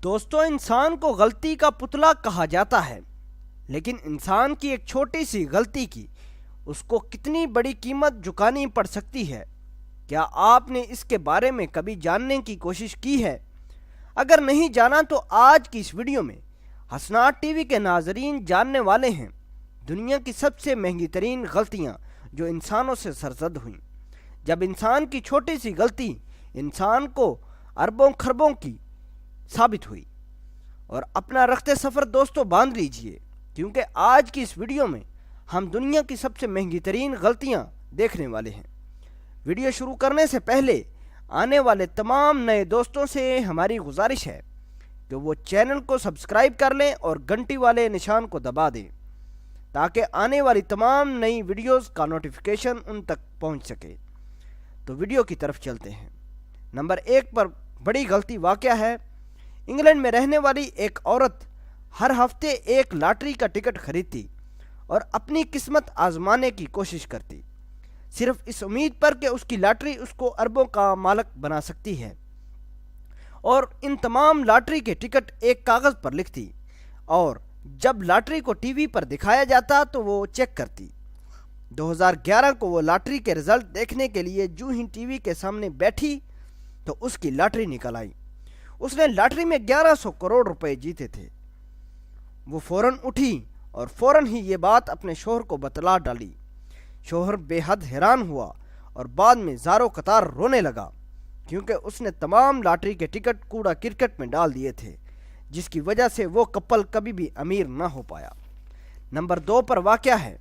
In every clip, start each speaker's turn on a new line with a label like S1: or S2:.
S1: دوستوں، انسان کو غلطی کا پتلا کہا جاتا ہے، لیکن انسان کی ایک چھوٹی سی غلطی کی اس کو کتنی بڑی قیمت چکانی پڑ سکتی ہے۔ کیا آپ نے اس کے بارے میں کبھی جاننے کی کوشش کی ہے؟ اگر نہیں جانا تو آج کی اس ویڈیو میں حسنات ٹی وی کے ناظرین جاننے والے ہیں دنیا کی سب سے مہنگی ترین غلطیاں جو انسانوں سے سرزد ہوئیں، جب انسان کی چھوٹی سی غلطی انسان کو اربوں خربوں کی ثابت ہوئی۔ اور اپنا رخت سفر دوستوں باندھ لیجئے، کیونکہ آج کی اس ویڈیو میں ہم دنیا کی سب سے مہنگی ترین غلطیاں دیکھنے والے ہیں۔ ویڈیو شروع کرنے سے پہلے آنے والے تمام نئے دوستوں سے ہماری گزارش ہے کہ وہ چینل کو سبسکرائب کر لیں اور گھنٹی والے نشان کو دبا دیں تاکہ آنے والی تمام نئی ویڈیوز کا نوٹیفیکیشن ان تک پہنچ سکے۔ تو ویڈیو کی طرف چلتے ہیں۔ نمبر 1 پر بڑی غلطی واقع ہے۔ انگلینڈ میں رہنے والی ایک عورت ہر ہفتے ایک لاٹری کا ٹکٹ خریدتی اور اپنی قسمت آزمانے کی کوشش کرتی، صرف اس امید پر کہ اس کی لاٹری اس کو اربوں کا مالک بنا سکتی ہے، اور ان تمام لاٹری کے ٹکٹ ایک کاغذ پر لکھتی اور جب لاٹری کو ٹی وی پر دکھایا جاتا تو وہ چیک کرتی۔ 2011 کو وہ لاٹری کے رزلٹ دیکھنے کے لیے جو ہی ٹی وی کے سامنے بیٹھی تو اس کی لاٹری نکل آئی۔ اس نے لاٹری میں 1100 کروڑ روپے جیتے تھے۔ وہ فوراً اٹھی اور فوراً ہی یہ بات اپنے شوہر کو بتلا ڈالی۔ شوہر بے حد حیران ہوا اور بعد میں زاروں قطار رونے لگا، کیونکہ اس نے تمام لاٹری کے ٹکٹ کوڑا کرکٹ میں ڈال دیے تھے، جس کی وجہ سے وہ کپل کبھی بھی امیر نہ ہو پایا۔ نمبر 2 پر واقع ہے۔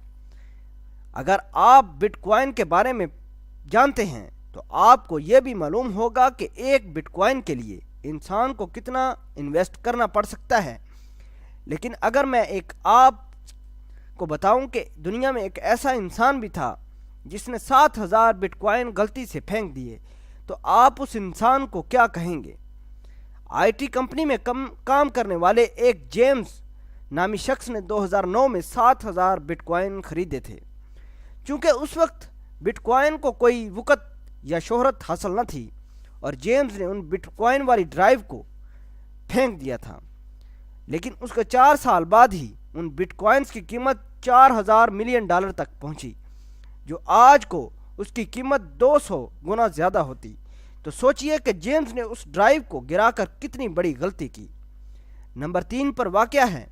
S1: اگر آپ بٹ کوائن کے بارے میں جانتے ہیں تو آپ کو یہ بھی معلوم ہوگا کہ ایک بٹ کوائن کے لیے انسان کو کتنا انویسٹ کرنا پڑ سکتا ہے۔ لیکن اگر میں آپ کو بتاؤں کہ دنیا میں ایک ایسا انسان بھی تھا جس نے 7000 بٹ کوائن غلطی سے پھینک دیے، تو آپ اس انسان کو کیا کہیں گے؟ آئی ٹی کمپنی میں کام کرنے والے ایک جیمز نامی شخص نے 2009 میں 7000 بٹ کوائن خریدے تھے۔ چونکہ اس وقت بٹ کوائن کو کوئی وقت یا شہرت حاصل نہ تھی، اور جیمز نے ان بٹ کوائن والی ڈرائیو کو پھینک دیا تھا، لیکن اس کے 4 سال بعد ہی ان بٹ کوائنز کی قیمت $4000 ملین تک پہنچی، جو آج کو اس کی قیمت 200 گنا زیادہ ہوتی۔ تو سوچئے کہ جیمز نے اس ڈرائیو کو گرا کر کتنی بڑی غلطی کی۔ نمبر 3 پر واقع ہے۔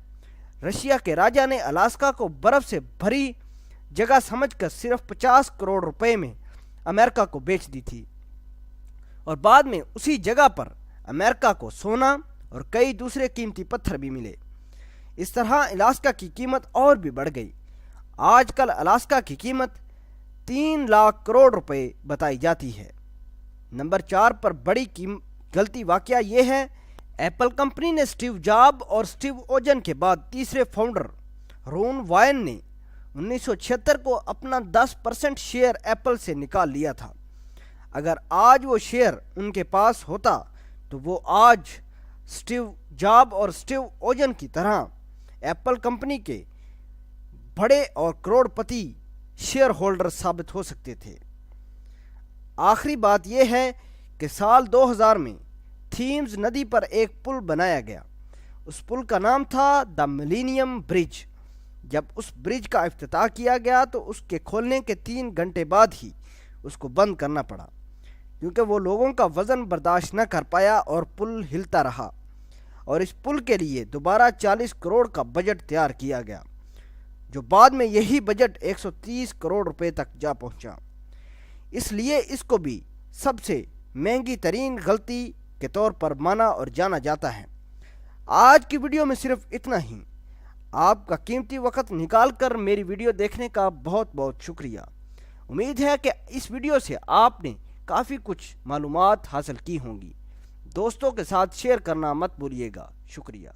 S1: رشیا کے راجا نے الاسکا کو برف سے بھری جگہ سمجھ کر صرف 50 کروڑ روپے میں امریکہ کو بیچ دی تھی، اور بعد میں اسی جگہ پر امریکہ کو سونا اور کئی دوسرے قیمتی پتھر بھی ملے۔ اس طرح الاسکا کی قیمت اور بھی بڑھ گئی۔ آج کل الاسکا کی قیمت 3 لاکھ کروڑ روپے بتائی جاتی ہے۔ نمبر 4 پر بڑی غلطی واقعہ یہ ہے۔ ایپل کمپنی نے اسٹیو جاب اور اسٹیو اوجن کے بعد تیسرے فاؤنڈر رون وائن نے 1976 کو اپنا 10% شیئر ایپل سے نکال لیا تھا۔ اگر آج وہ شیئر ان کے پاس ہوتا تو وہ آج اسٹیو جاب اور اسٹیو اوجن کی طرح ایپل کمپنی کے بڑے اور کروڑ پتی شیئر ہولڈر ثابت ہو سکتے تھے۔ آخری بات یہ ہے کہ سال 2000 میں تھیمز ندی پر ایک پل بنایا گیا۔ اس پل کا نام تھا دا ملینیم برج۔ جب اس برج کا افتتاح کیا گیا تو اس کے کھولنے کے 3 گھنٹے بعد ہی اس کو بند کرنا پڑا، کیونکہ وہ لوگوں کا وزن برداشت نہ کر پایا اور پل ہلتا رہا، اور اس پل کے لیے دوبارہ 40 کروڑ کا بجٹ تیار کیا گیا، جو بعد میں یہی بجٹ 130 کروڑ روپے تک جا پہنچا۔ اس لیے اس کو بھی سب سے مہنگی ترین غلطی کے طور پر مانا اور جانا جاتا ہے۔ آج کی ویڈیو میں صرف اتنا ہی۔ آپ کا قیمتی وقت نکال کر میری ویڈیو دیکھنے کا بہت بہت شکریہ۔ امید ہے کہ اس ویڈیو سے آپ نے کافی کچھ معلومات حاصل کی ہوں گی۔ دوستوں کے ساتھ شیئر کرنا مت بھولیے گا۔ شکریہ۔